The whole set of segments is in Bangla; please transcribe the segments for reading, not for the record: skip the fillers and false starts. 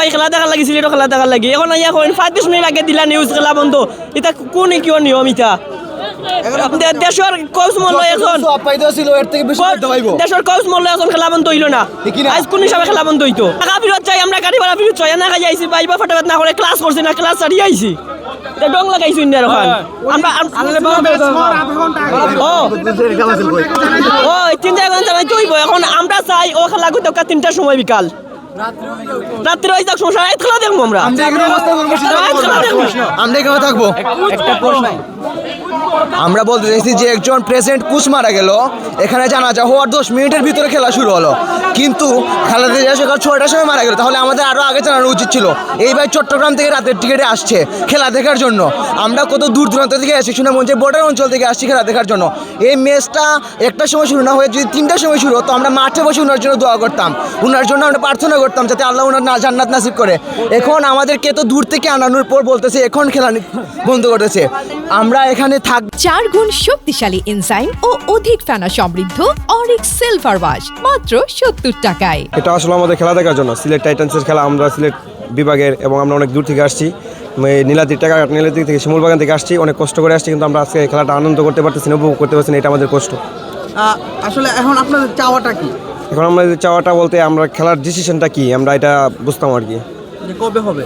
ভাই খেলা দেখার লাগি সিলেটও খেলা দেখার লাগি এখন আইয়া কইন 5 মিনিট আগে দিলা নিউজ খেলা বন্ধ এটা কোন কিয় নিয়ম এটা দেশের কোচ মূল্য এখন দেশের কোচ মূল্য এখন খেলা বন্ধ হইল না আজ কোন হিসাবে খেলা বন্ধ হইতো টাকা ফেরত চাই আমরা গাড়ি ভাড়া ফেরত চাই না খাই আইছি বাইবা ফটাফট না করে ক্লাস করছি না ক্লাস ছাড়িয়ে আইছি এটা ডং লাগাইছি ইন্ডিয়ার ওখান আমরা ও 3 ঘন্টা নাই চইব এখন আমরা চাই ও খেলা করতে 3টার সময় বিকাল রাত্রি হয়ে যাক সমস্যা রাত খেলা দেখবো আমরা এখানে থাকবো একটা প্রশ্ন আমরা বলতে চাইছি যে একজন প্রেসিডেন্ট কোচ মারা গেল এখানে জানাজা হওয়ার 10 মিনিটের ভিতরে খেলা শুরু হলো কিন্তু খেলাতে যায় সকাল 6টার সময় মারা গেল তাহলে আমাদের আরও আগে জানানো উচিত ছিল এই ভাই চট্টগ্রাম থেকে রাতের টিকিটে আসছে খেলা দেখার জন্য আমরা কত দূর দূরান্ত থেকে আসছি সুনামগঞ্জের বর্ডার অঞ্চল থেকে আসছি খেলা দেখার জন্য এই ম্যাচটা একটার সময় শুরু না হয়ে যদি 3টার সময় শুরু হতো আমরা মাঠে বসে ওনার জন্য দোয়া করতাম ওনার জন্য আমরা প্রার্থনা করতাম যাতে আল্লাহ ওনার জান্নাত নাসিব করে এখন আমাদেরকে তো দূর থেকে আনানোর পর বলতেছে এখন খেলা বন্ধ করতেছে আমরা এখানে 4 গুণ শক্তিশালী এনজাইম ও অধিক ফেনা সমৃদ্ধ অরিক্স সিলভার ওয়াশ মাত্র 70 টাকায়। এটা আসলে আমাদের খেলা দেখার জন্য সিলেট টাইটান্সের খেলা আমরা সিলেট বিভাগের এবং আমরা অনেক দূর থেকে আসছি নীলাদ্রি টাকাঘাট নীলাদ্রি থেকে শিমুলবাগান থেকে আসছি অনেক কষ্ট করে আসছি কিন্তু আমরা আজকে খেলাটা আনন্দ করতে পারতেছি না উপভোগ করতে পারছি না এটা আমাদের কষ্ট। আসলে এখন আপনাদের চাওয়াটা কি? এখন আমাদের চাওয়াটা বলতে আমরা খেলার ডিসিশনটা কি আমরা এটা বুঝতাম আর কি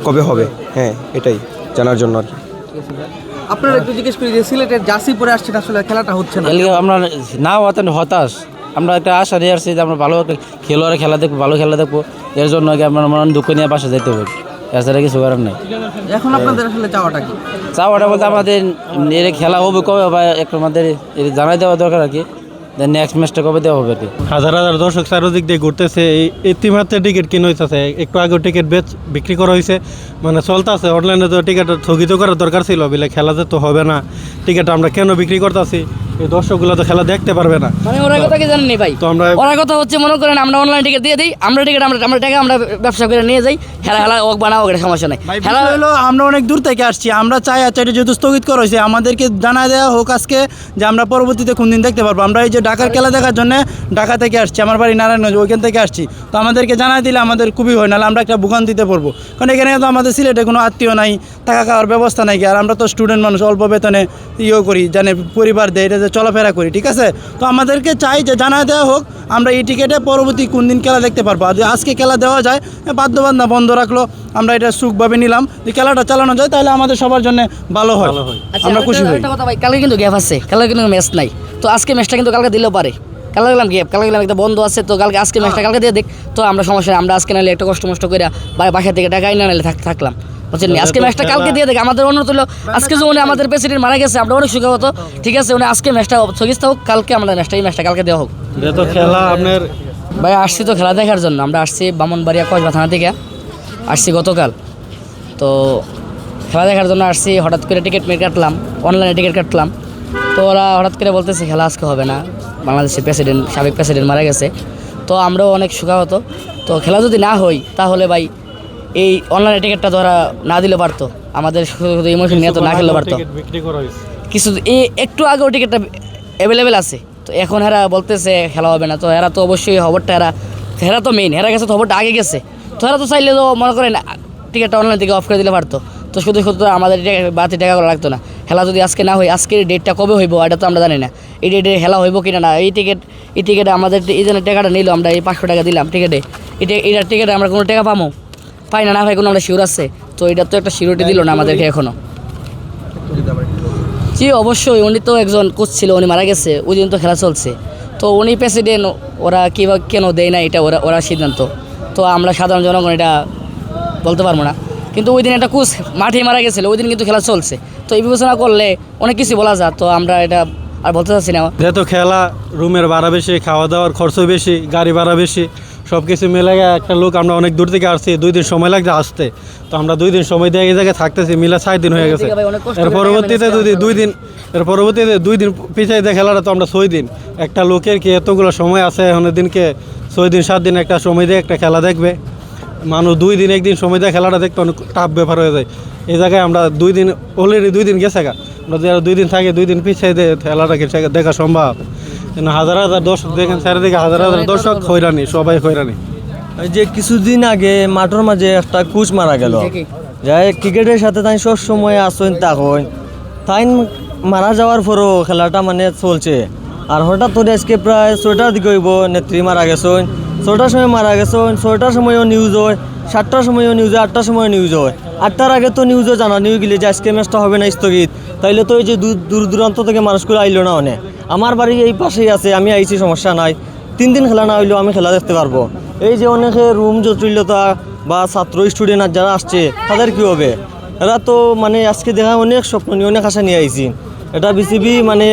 কবে হবে হ্যাঁ এটাই জানার জন্য আর কি। আপনারা একটু জিজ্ঞেস করি যে সিলেটের জার্সি পরে আসছেন আসলে খেলাটা হচ্ছে না আমরা না হতাশ আমরা একটা আশা নিয়ে আসছি যে আমরা ভালো খেলোয়াড় খেলা দেখবো ভালো খেলা দেখবো এর জন্য আমরা মনে দুঃখ নিয়ে বাসা যেতে হবে এছাড়া কিছু করার নাই। এখন আপনাদের আসলে চাওয়াটা কি? চাওয়াটা বলতে আমাদের এর খেলা হবে কবে বা একটু আমাদের জানাই দেওয়া দরকার আর কি নেক্সট ম্যাচটা কবে দেওয়া হবে আর কি। হাজার হাজার দর্শক চারদিক দিয়ে ঘুরতেছে এই ইতিমধ্যে টিকিট কিনে হয়েছে একটু আগে টিকিট বিক্রি করা হয়েছে মানে চলতেছে অনলাইনে তো টিকিট স্থগিত করার দরকার ছিল বলে খেলা তো হবে না টিকিট আমরা কেন বিক্রি করতেছি এই দর্শকগুলো তো খেলা দেখতে পারবে না মানে ওরা কথা কি জানেন ভাই তো আমরা ওরা কথা হচ্ছে মনে করেন আমরা অনলাইন টিকিট দিয়ে দিই আমরা টিকিট আমরা টাকা আমরা ব্যবসা করে নিয়ে যাই খেলা ওক বানাও এটা সমস্যা নাই খেলা হলো আমরা অনেক দূর থেকে আসছি আমরা চাই আচ্ছা এটা যেহেতু স্থগিত করা হয়েছে আমাদেরকে জানা দেওয়া হোক আজকে যে আমরা পরবর্তীতে কোন দিন দেখতে পারবো আমরা এই যে ঢাকার খেলা দেখার জন্য ঢাকা থেকে আসছি আমার বাড়ি নারায়ণগঞ্জ ওইখান থেকে আসছি তো আমাদেরকে জানাই দিলে আমাদের খুবই হয় নাহলে আমরা একটা ভোগান্তিতে পড়বো কারণ এখানে তো আমাদের সিলেটে কোনো আত্মীয় নাই থাকা খাওয়ার ব্যবস্থা নাই আর আমরা তো স্টুডেন্ট মানুষ অল্প বেতনে করি জানে পরিবার দেয় এটা যে চলাফেরা করি ঠিক আছে তো আমাদেরকে চাই যে জানা দেওয়া হোক আমরা এই টিকিটে পরবর্তী কোন দিন খেলা দেখতে পারবো আর যদি আজকে খেলা দেওয়া যায় বাধ্যবাধকতা বন্ধ রাখলো আমরা এটা সুখভাবে নিলাম যে খেলাটা চালানো যায় তাহলে আমাদের সবার জন্য ভালো হয় আমরা খুশি হই। একটা কথা ভাই কালকে কিন্তু গ্যাপ আছে কালকে কিন্তু ম্যাচ নাই তো আজকে ম্যাচটা কিন্তু কালকে দিলেও পারে কালকে গেলাম গ্যাপ কালকে গেলাম একটা বন্ধ আছে তো কালকে আজকে ম্যাচটা কালকে দিয়ে দেখ তো আমরা সমস্যা আমরা আজকে নাহলে একটা কষ্ট করে বাসা থেকে টাকা না নাহলে থাকলাম বুঝছেন আজকে ম্যাচটা কালকে দিয়ে দেখ আমাদের অনুরোধ হলো আজকে যে উনি আমাদের প্রেসিডেন্ট মারা গেছে আমরা অনেক সুখী হতো ঠিক আছে উনি আজকে ম্যাচটা স্থগিত হোক কালকে আমাদের ম্যাচটা কালকে দেওয়া হোক যেহেতু খেলা আপনার ভাই আসছি তো খেলা দেখার জন্য আমরা আসছি বামনবাড়িয়া কসবা থানা থেকে আসছি গতকাল তো খেলা দেখার জন্য আসছি হঠাৎ করে টিকিট কাটলাম অনলাইনে টিকিট কাটলাম তো ওরা হঠাৎ করে বলতেছে খেলা আজকে হবে না বাংলাদেশের সাবেক প্রেসিডেন্ট মারা গেছে তো আমরাও অনেক সুখাহত তো খেলা যদি না হয় তাহলে ভাই এই অনলাইনে টিকিটটা তো ওরা না দিলে পারতো আমাদের শুধু ইমোশন নিয়ে তো না খেলতে পারতো কিছু একটু আগেও টিকিটটা অ্যাভেলেবেল আছে তো এখন এরা বলতেছে খেলা হবে না তো এরা তো অবশ্যই খবরটা এরা তো মেইন এরা গেছে তো খবরটা আগে গেছে তো এরা তো চাইলে তো মনে করেন টিকিটটা অনলাইন থেকে অফ করে দিলে পারতো তো শুধু আমাদের বাড়তি টাকা করা লাগতো না খেলা যদি আজকে না হয় আজকের ডেটটা কবে হইব এটা তো আমরা জানি না এই ডেটে খেলা হইব কিনা না এই টিকিটে আমাদের এই জন্য টাকাটা নিল আমরা এই 500 টাকা দিলাম টিকিটে এটার টিকিটে আমরা কোনো টাকা পাবো পাই না ভাই কোনো আমরা শিওর আছে তো এটা তো একটা সিউরিটি দিল না আমাদেরকে এখনও জি অবশ্যই উনি তো একজন কোচ ছিল উনি মারা গেছে ওই দিন তো খেলা চলছে তো উনি প্রেসিডেন্ট ওরা কীভাবে কেন দেয় না এটা ওরা সিদ্ধান্ত তো আমরা সাধারণ জনগণ এটা বলতে পারবো না কিন্তু ওই দিন একটা কোচ মাঠে মারা গেছিলো ওই দিন কিন্তু খেলা চলছে তো এই বিবেচনা করলে অনেক কিছু বলা যায় তো আমরা এটা আর বলতে চাচ্ছি না যেহেতু খেলা রুমের ভাড়া বেশি খাওয়া দাওয়ার খরচ বেশি গাড়ি ভাড়া বেশি সব কিছু মিলে একটা লোক আমরা অনেক দূর থেকে আসছি 2 দিন সময় লাগছে আসতে তো আমরা 2 দিন সময় দিয়ে এই জায়গায় থাকতেছি মিলে 6 দিন হয়ে গেছে এর পরবর্তীতে যদি 2 দিন পিছিয়ে দেয় খেলাটা তো আমরা 6 দিন একটা লোকের কি এতগুলো সময় আছে এখন দিনকে 6 দিন 7 দিন একটা সময় দিয়ে একটা খেলা দেখবে মানুষ 2 দিন 1 দিন সময় দিয়ে খেলাটা দেখতে অনেক টাফ ব্যাপার হয়ে যায় এই জায়গায় আমরা 2 দিন অলরেডি 2 দিন গেছে আমরা যারা 2 দিন থাকে 2 দিন পিছিয়ে দিয়ে খেলাটাকে দেখা সম্ভব হাজার হাজার দর্শক দেখেন চারিদিকে হাজার হাজার দর্শক হয়রানি সবাই হয়রানি ওই যে কিছুদিন আগে মাঠের মাঝে একটা কোচ মারা গেল, যাই ক্রিকেটের সাথে তাই সব সময় আসেন তখন তাই মারা যাওয়ার পরও খেলাটা মানে চলছে। আর হঠাৎ করে আজকে প্রায় 6টার দিকে হইব নেত্রী মারা গেছেন, 6টার সময় মারা গেছেন, 6টার সময়ও নিউজ হয়, 7টার সময়ও নিউজ হয়, 8টার সময়ও নিউজ হয়। 8টার আগে তো নিউজও জানানি হয়ে গেলে যে আজকে ম্যাচটা হবে না স্থগিত, তাইলে তো এই যে দূর দূরান্ত থেকে মানুষগুলো আইলো না অনেক। আমার বাড়ি এই পাশেই আছে, আমি আইছি, সমস্যা নাই। 3 দিন খেলা না হইলেও আমি খেলা দেখতে পারবো। এই যে অনেকে রুম জটিলতা বা ছাত্র স্টুডেন্ট আর যারা আসছে তাদের কী হবে? এরা তো মানে আজকে দেখা অনেক স্বপ্ন নিয়ে অনেক আশা নিয়ে আইছি। এটা বিসিবি মানে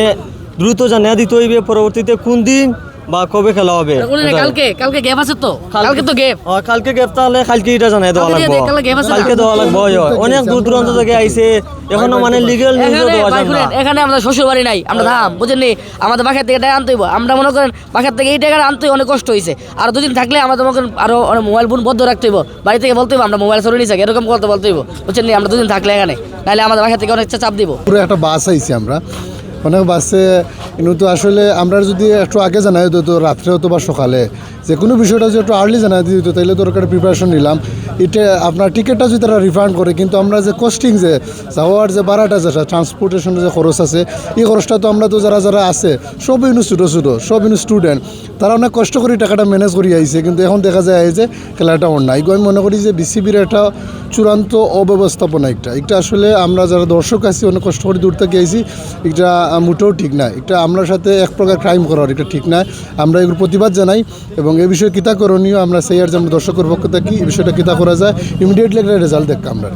দ্রুত জানিয়ে দিতে হইবে পরবর্তীতে কোন দিন বা কবে খেলা হবে। কালকে গেম আছে তো, কালকে তো গেম, কালকে গেপ তাহলে কালকে এটা জানাই দেওয়া লাগবে, কালকে দেওয়া লাগবে। অনেক দূর দূরান্ত থেকে আইছে, এখনো মানে লিগ্যাল নিউজও দেওয়া যায় না। এখানে আমাদের শ্বশুর বাড়ি নাই, আমরা ধাম বুঝেন নি, আমাদের বাসার থেকে টাকা আনতে হইব। আমরা মনে করেন বাসার থেকে এই টাকা আনতে অনেক কষ্ট হয়েছে। আর 2 দিন থাকলে আমাদের মনে করেন আরো মোবাইল ফোন বন্ধ রাখতে হইব, বাড়ি থেকে বলতে হইব আমরা মোবাইল চলে নিয়ে যাই, এরকম কথা বলতে হইব বুঝছেন নি। আমরা 2 দিন থাকলে এখানে, নাহলে আমাদের বাসা থেকে অনেক চাপ দিব। পুরো একটা বাস আইছি আমরা, অনেক বাসে কিন্তু আসলে আমরা যদি একটু আগে জানাই দিত, তো রাত্রে হতো বা সকালে, যে কোনো বিষয়টা যদি একটু আর্লি জানাই দিত তাহলে তো ওর প্রিপারেশন নিলাম। এটা আপনার টিকিটটা যদি তারা রিফান্ড করে, কিন্তু আমরা যে কস্টিং যে যাওয়ার যে ভাড়াটা যেটা ট্রান্সপোর্টেশনের যে খরচ আছে, এই খরচটা তো আমরা তো যারা যারা আছে সব সব স্টুডেন্ট, তারা অনেক কষ্ট করে টাকাটা ম্যানেজ করে আইছে। কিন্তু এখন দেখা যায় যে খেলাটা অন্যায়। আমি মনে করি যে বিসিবির একটা চূড়ান্ত অব্যবস্থাপনা এটা আসলে আমরা যারা দর্শক আছি অনেক কষ্ট করে দূর থেকে আইছি, এটা মোটেও ঠিক না। এটা আমরা সাথে এক প্রকার ক্রাইম করার, এটা ঠিক না। আমরা এগুলো প্রতিবাদ জানাই এবং এই বিষয়ে কিতা করণীয় আমরা সেই আর যে আমরা দর্শকের পক্ষ থাকি, এই বিষয়টা কিতা করা যায় ইমিডিয়েটলি একটা রেজাল্ট দেখতাম আমরা।